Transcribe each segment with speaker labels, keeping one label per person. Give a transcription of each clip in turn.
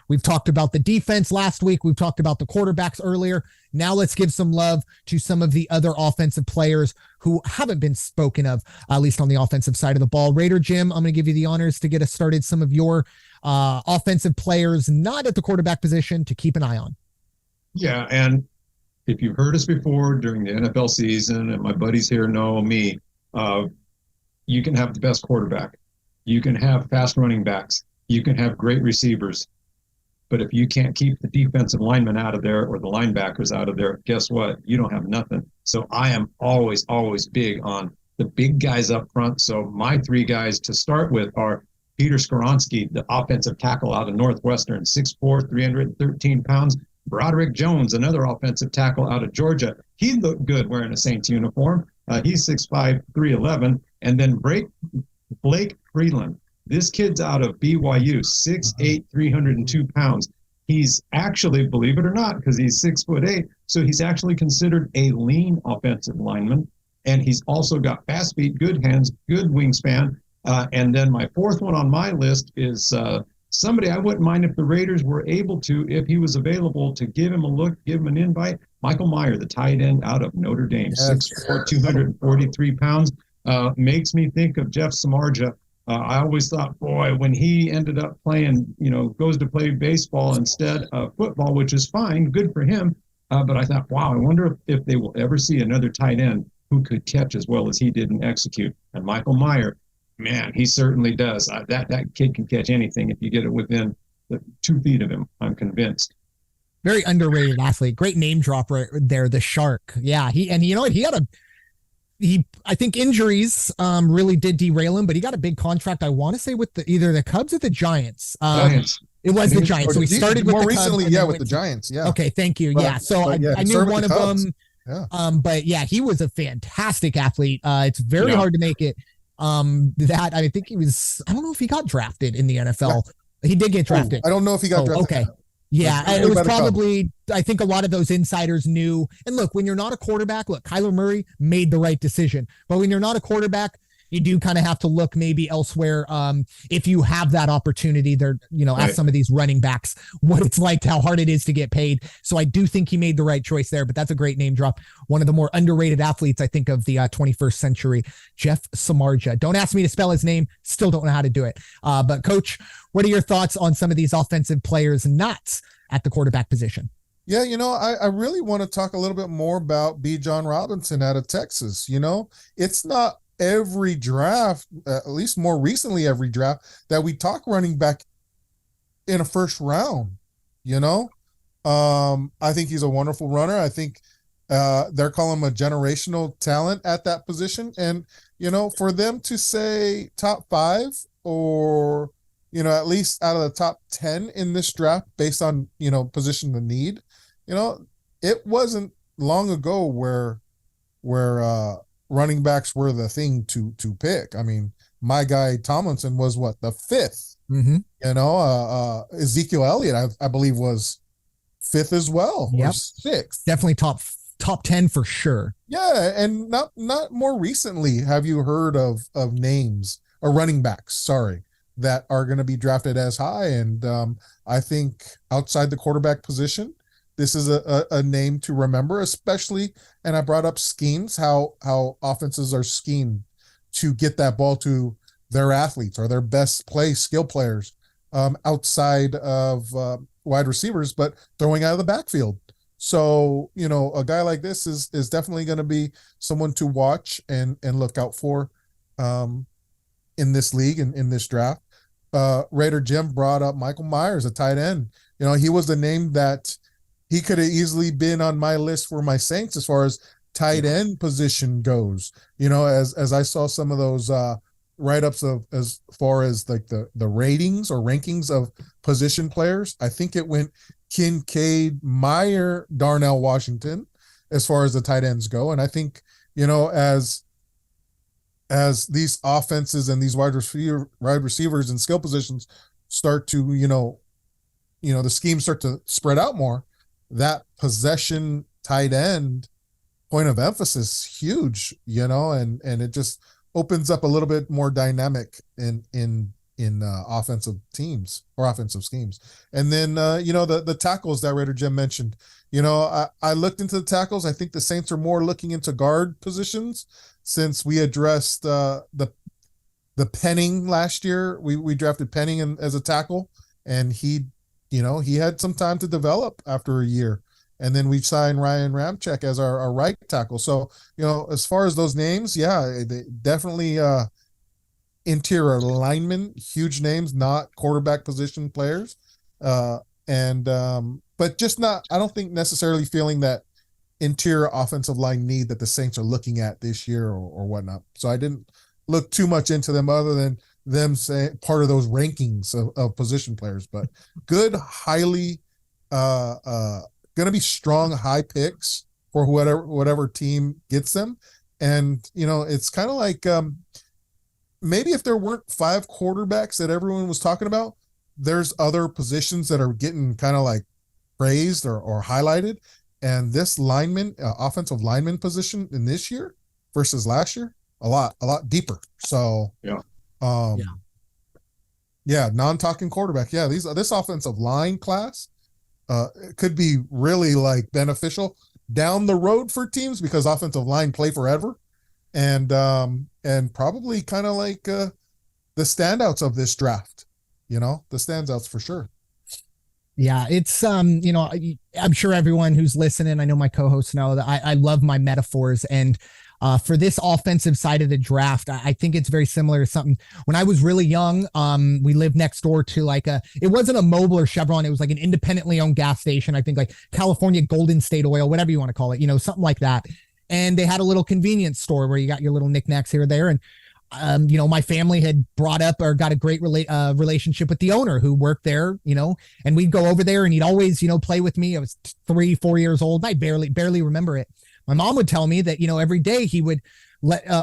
Speaker 1: We've talked about the defense last week. We've talked about the quarterbacks earlier. Now let's give some love to some of the other offensive players who haven't been spoken of, at least on the offensive side of the ball. Raider Jim, I'm going to give you the honors to get us started. Some of your offensive players not at the quarterback position to keep an eye on.
Speaker 2: Yeah, and if you've heard us before during the NFL season, and my buddies here know me, you can have the best quarterback. You can have fast running backs. You can have great receivers. But if you can't keep the defensive linemen out of there or the linebackers out of there, guess what? You don't have nothing. So I am always, always big on the big guys up front. So my three guys to start with are Peter Skowronski, the offensive tackle out of Northwestern, 6'4", 313 pounds. Broderick Jones, another offensive tackle out of Georgia. He looked good wearing a Saints uniform. He's 6'5", 311. And then Blake Breeland. This kid's out of BYU, 6'8", 302 pounds. He's actually, believe it or not, because he's 6'8", so he's actually considered a lean offensive lineman. And he's also got fast feet, good hands, good wingspan. And then my fourth one on my list is somebody I wouldn't mind if the Raiders were able to, if he was available, to give him a look, give him an invite. Michael Meyer, the tight end out of Notre Dame, 6'4", 243 pounds. Makes me think of Jeff Samardzija. I always thought, boy, when he ended up playing, goes to play baseball instead of football, which is fine, good for him. But I thought, wow, I wonder if they will ever see another tight end who could catch as well as he did and execute. And Michael Meyer, man, he certainly does. That kid can catch anything if you get it within the 2 feet of him, I'm convinced.
Speaker 1: Very underrated athlete. Great name drop right there, the Shark. Yeah, I think injuries really did derail him, but he got a big contract, I want to say, with either the Cubs or the Giants. It was the Giants. So he started with
Speaker 3: more
Speaker 1: the
Speaker 3: recently,
Speaker 1: Cubs
Speaker 3: with the Giants. Yeah.
Speaker 1: Okay, thank you. Yeah. So I knew one of them.
Speaker 3: Yeah.
Speaker 1: But yeah, he was a fantastic athlete. It's very hard to make it. That I think he was. I don't know if he got drafted in the NFL. Yeah. He did get drafted.
Speaker 3: I don't know if he got drafted.
Speaker 1: Okay. Yeah, and it was probably, I think a lot of those insiders knew. And look, when you're not a quarterback, Kyler Murray made the right decision. But when you're not a quarterback, you do kind of have to look maybe elsewhere. If you have that opportunity there, ask some of these running backs what it's like, how hard it is to get paid. So I do think he made the right choice there, but that's a great name drop. One of the more underrated athletes, I think, of the 21st century, Jeff Samardzija. Don't ask me to spell his name. Still don't know how to do it. But Coach, what are your thoughts on some of these offensive players not at the quarterback position?
Speaker 3: Yeah, I really want to talk a little bit more about B. John Robinson out of Texas. It's not every draft, at least more recently every draft, that we talk running back in a first round. I think he's a wonderful runner. I think they're calling him a generational talent at that position. And, for them to say top 5 or, at least out of the top 10 in this draft based on, position of need, it wasn't long ago where running backs were the thing to pick. I mean, my guy Tomlinson was the 5th.
Speaker 1: Mm-hmm.
Speaker 3: Ezekiel Elliott, I believe, was 5th as well.
Speaker 1: Yep.
Speaker 3: Or 6th.
Speaker 1: Definitely top 10 for sure.
Speaker 3: Yeah, and not more recently have you heard of names or running backs, that are going to be drafted as high. And I think outside the quarterback position, this is a name to remember, especially, and I brought up schemes, how offenses are schemed to get that ball to their athletes or their best skill players outside of wide receivers, but throwing out of the backfield. So, a guy like this is definitely going to be someone to watch and look out for in this league and in this draft. Raider Jim brought up Michael Myers, a tight end. He was a name that he could have easily been on my list for my Saints as far as tight end position goes. As I saw some of those write-ups of as far as like the ratings or rankings of position players, I think it went Kincaid, Meyer, Darnell Washington as far as the tight ends go. And I think, as these offenses and these wide receivers and skill positions start to, the schemes start to spread out more, that possession tight end point of emphasis huge, and it just opens up a little bit more dynamic in in offensive teams or offensive schemes. And then the tackles that Raider Jim mentioned. I looked into the tackles. I think the Saints are more looking into guard positions since we addressed the Penning last year. We drafted Penning as a tackle, and he had some time to develop after a year. And then we signed Ryan Ramczyk as our right tackle. So, as far as those names, they definitely interior linemen, huge names, not quarterback position players. But just not, I don't think necessarily feeling that interior offensive line need that the Saints are looking at this year or whatnot. So I didn't look too much into them other than them saying part of those rankings of position players, but good, highly, going to be strong, high picks for whatever team gets them. And, it's kind of like, maybe if there weren't 5 quarterbacks that everyone was talking about, there's other positions that are getting kind of like praised or highlighted. And this offensive lineman position in this year versus last year, a lot deeper. So, non-talking quarterback. Yeah, this offensive line class could be really like beneficial down the road for teams because offensive line play forever, and probably kind of like the standouts of this draft. The standouts for sure.
Speaker 1: Yeah, it's I'm sure everyone who's listening, I know my co-hosts know that I love my metaphors, and for this offensive side of the draft, I think it's very similar to something. When I was really young, we lived next door to it wasn't a Mobil or Chevron. It was like an independently owned gas station. I think like California Golden State Oil, whatever you want to call it, something like that. And they had a little convenience store where you got your little knickknacks here or there. And, my family had brought up or got a great relationship with the owner who worked there, and we'd go over there and he'd always, play with me. I was 3-4 years old. I barely remember it. My mom would tell me that, every day he would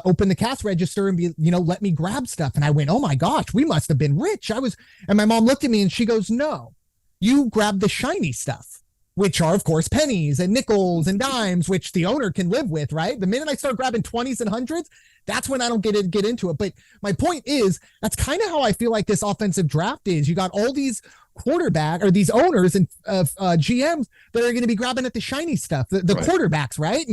Speaker 1: open the cash register and be, let me grab stuff. And I went, oh my gosh, we must have been rich. And my mom looked at me and she goes, no, you grab the shiny stuff, which are of course pennies and nickels and dimes, which the owner can live with, right? The minute I start grabbing 20s and hundreds, that's when I don't get into it. But my point is, that's kind of how I feel like this offensive draft is. You got all these quarterback or these owners and GMs that are going to be grabbing at the shiny stuff, the right. Quarterbacks, right?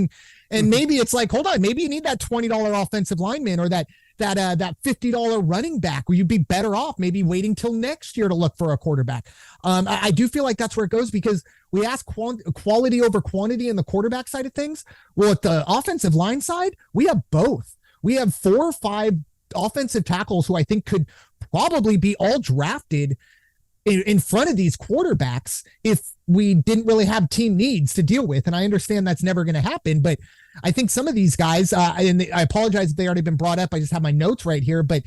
Speaker 1: And maybe it's like, hold on, maybe you need that $20 offensive lineman or that $50 running back where you'd be better off maybe waiting till next year to look for a quarterback. I do feel like that's where it goes because we ask quality over quantity in the quarterback side of things. Well, at the offensive line side, we have both. We have 4 or 5 offensive tackles who I think could probably be all drafted in front of these quarterbacks if we didn't really have team needs to deal with. And I understand that's never going to happen, but I think some of these guys, and I apologize if they already been brought up. I just have my notes right here, but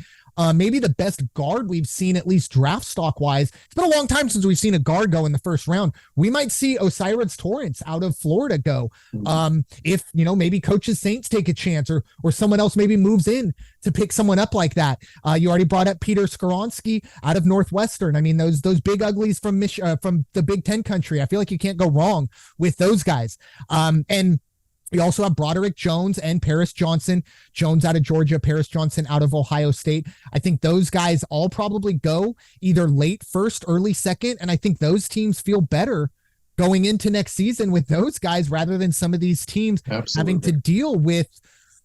Speaker 1: maybe the best guard we've seen, at least draft stock wise. It's been a long time since we've seen a guard go in the first round. We might see Osiris Torrance out of Florida go. If, maybe coaches Saints take a chance or someone else maybe moves in to pick someone up like that. You already brought up Peter Skowronski out of Northwestern. I mean, those big uglies from the Big Ten country. I feel like you can't go wrong with those guys. And we also have Broderick Jones and Paris Johnson. Jones out of Georgia, Paris Johnson out of Ohio State. I think those guys all probably go either late first, early second, and I think those teams feel better going into next season with those guys rather than some of these teams having to deal with,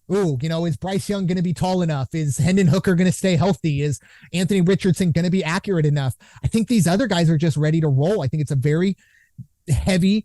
Speaker 1: is Bryce Young going to be tall enough? Is Hendon Hooker going to stay healthy? Is Anthony Richardson going to be accurate enough? I think these other guys are just ready to roll. I think it's a very heavy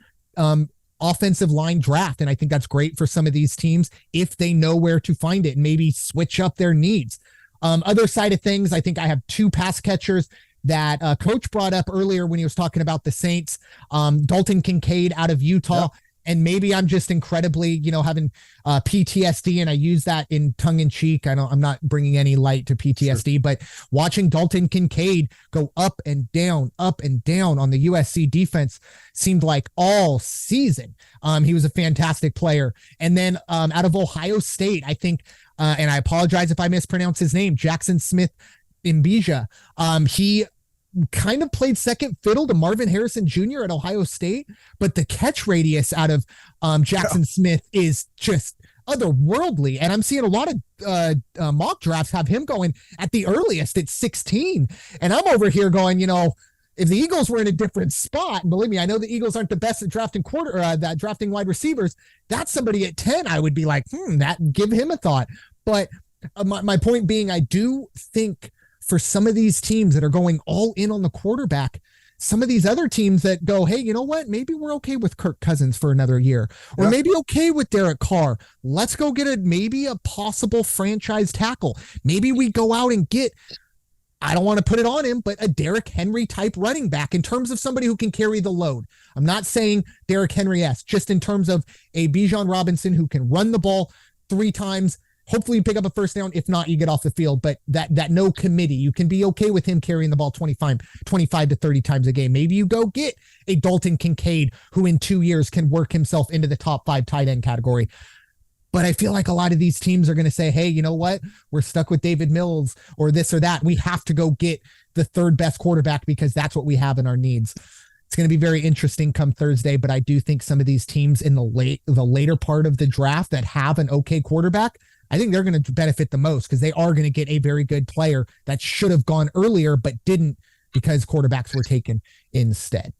Speaker 1: offensive line draft. And I think that's great for some of these teams if they know where to find it and maybe switch up their needs. Other side of things, I think I have 2 pass catchers that coach brought up earlier when he was talking about the Saints. Dalton Kincaid out of Utah. Yep. And maybe I'm just incredibly, having PTSD, and I use that in tongue in cheek. I'm not bringing any light to PTSD, sure. But watching Dalton Kincaid go up and down on the USC defense seemed like all season. He was a fantastic player. And then out of Ohio State, I think, and I apologize if I mispronounce his name, Jackson Smith Mbija. He kind of played second fiddle to Marvin Harrison Jr. at Ohio State, but the catch radius out of Jackson Smith is just otherworldly. And I'm seeing a lot of mock drafts have him going at the earliest at 16. And I'm over here going, if the Eagles were in a different spot, and believe me, I know the Eagles aren't the best at drafting drafting wide receivers. That's somebody at 10. I would be like, give him a thought. But my point being, I do think for some of these teams that are going all in on the quarterback, some of these other teams that go, hey, you know what? Maybe we're okay with Kirk Cousins for another year, or maybe okay with Derek Carr. Let's go get maybe a possible franchise tackle. Maybe we go out and get, I don't want to put it on him, but a Derrick Henry type running back in terms of somebody who can carry the load. I'm not saying Derrick Henry-esque, just in terms of a Bijan Robinson who can run the ball 3 times. Hopefully you pick up a first down. If not, you get off the field. But that no committee, you can be okay with him carrying the ball 25 to 30 times a game. Maybe you go get a Dalton Kincaid who in 2 years can work himself into the top 5 tight end category. But I feel like a lot of these teams are going to say, hey, you know what? We're stuck with David Mills or this or that. We have to go get the 3rd best quarterback because that's what we have in our needs. It's going to be very interesting come Thursday, but I do think some of these teams in the later part of the draft that have an okay quarterback, I think they're going to benefit the most because they are going to get a very good player that should have gone earlier but didn't because quarterbacks were taken instead.